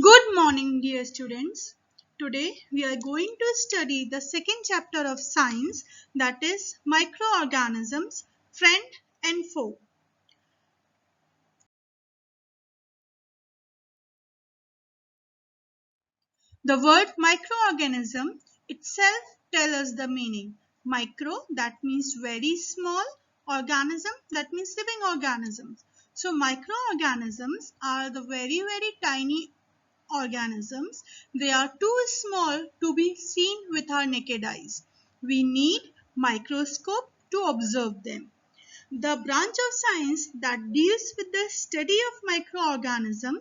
Good morning, dear students. Today we are going to study the second chapter of science, that is microorganisms, friend and foe. The word microorganism itself tells us the meaning. Micro, that means very small, organism, that means living organisms. So microorganisms are the very tiny organisms. They are too small to be seen with our naked eyes. We need microscope to observe them. The branch of science that deals with the study of microorganism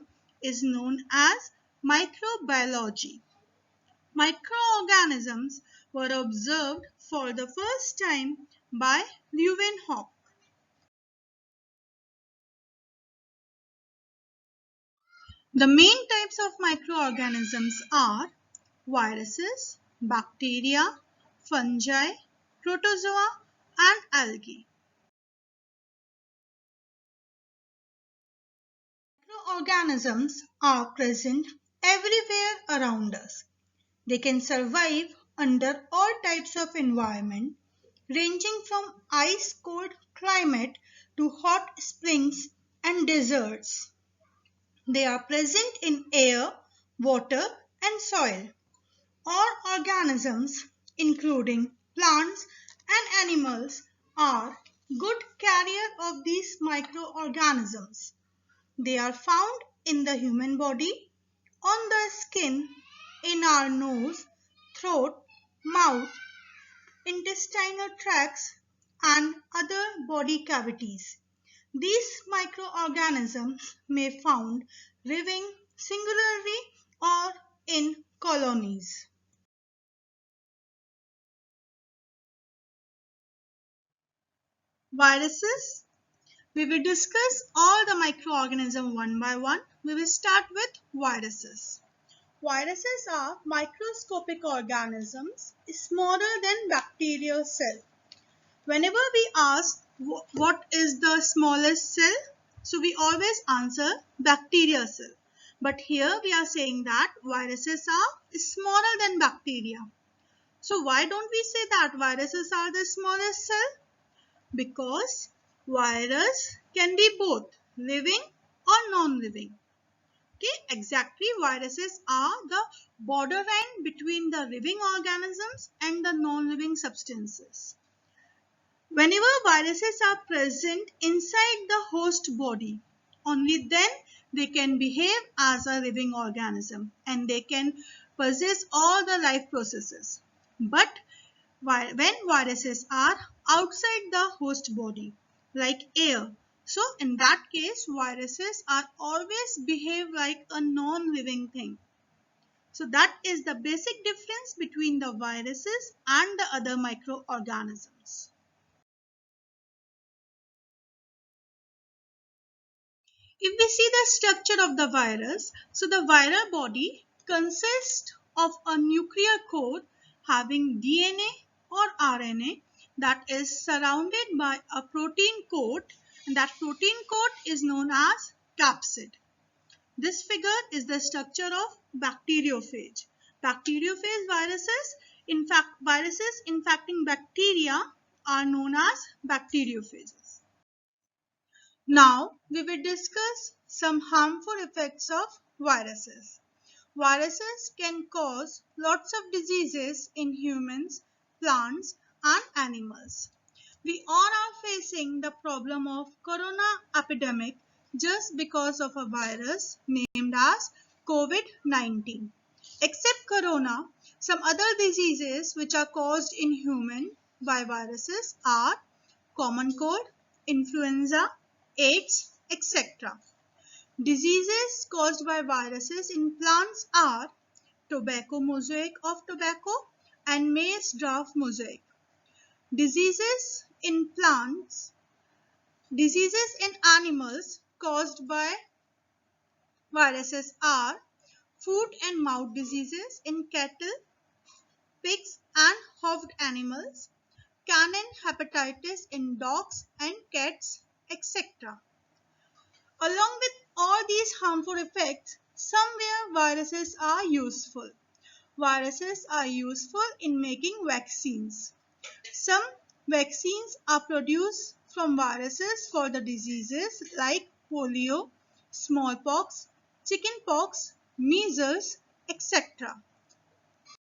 is known as microbiology. Microorganisms were observed for the first time by Leeuwenhoek. The main types of microorganisms are viruses, bacteria, fungi, protozoa, and algae. Microorganisms are present everywhere around us. They can survive under all types of environment, ranging from ice-cold climate to hot springs and deserts. They are present in air, water, and soil. All organisms, including plants and animals, are good carriers of these microorganisms. They are found in the human body, on the skin, in our nose, throat, mouth, intestinal tracts, and other body cavities. These microorganisms may be found living singularly or in colonies. Viruses. We will discuss all the microorganisms one by one. We will start with viruses. Viruses are microscopic organisms smaller than bacterial cell. Whenever we ask what is the smallest cell, so we always answer bacterial cell. But here we are saying that viruses are smaller than bacteria. So why don't we say that viruses are the smallest cell? Because virus can be both living or non-living. Okay, exactly, viruses are the borderline between the living organisms and the non-living substances. Whenever viruses are present inside the host body, only then they can behave as a living organism and they can possess all the life processes. But when viruses are outside the host body, like air, so in that case viruses are always behave like a non-living thing. So that is the basic difference between the viruses and the other microorganisms. If we see the structure of the virus, so the viral body consists of a nuclear core having DNA or RNA that is surrounded by a protein coat, and that protein coat is known as capsid. This figure is the structure of bacteriophage. Bacteriophage viruses, in fact, viruses infecting bacteria are known as bacteriophages. Now we will discuss some harmful effects of viruses. Viruses can cause lots of diseases in humans, plants and animals. We all are facing the problem of corona epidemic just because of a virus named as COVID-19. Except corona, some other diseases which are caused in human by viruses are common cold, influenza, AIDS, etc. Diseases caused by viruses in plants are tobacco mosaic of tobacco and maize drought mosaic. Diseases in plants, diseases in animals caused by viruses are foot and mouth diseases in cattle, pigs and hoofed animals, canine hepatitis in dogs and cats, etc. Along with all these harmful effects, somewhere viruses are useful. Viruses are useful in making vaccines. Some vaccines are produced from viruses for the diseases like polio, smallpox, chickenpox, measles, etc.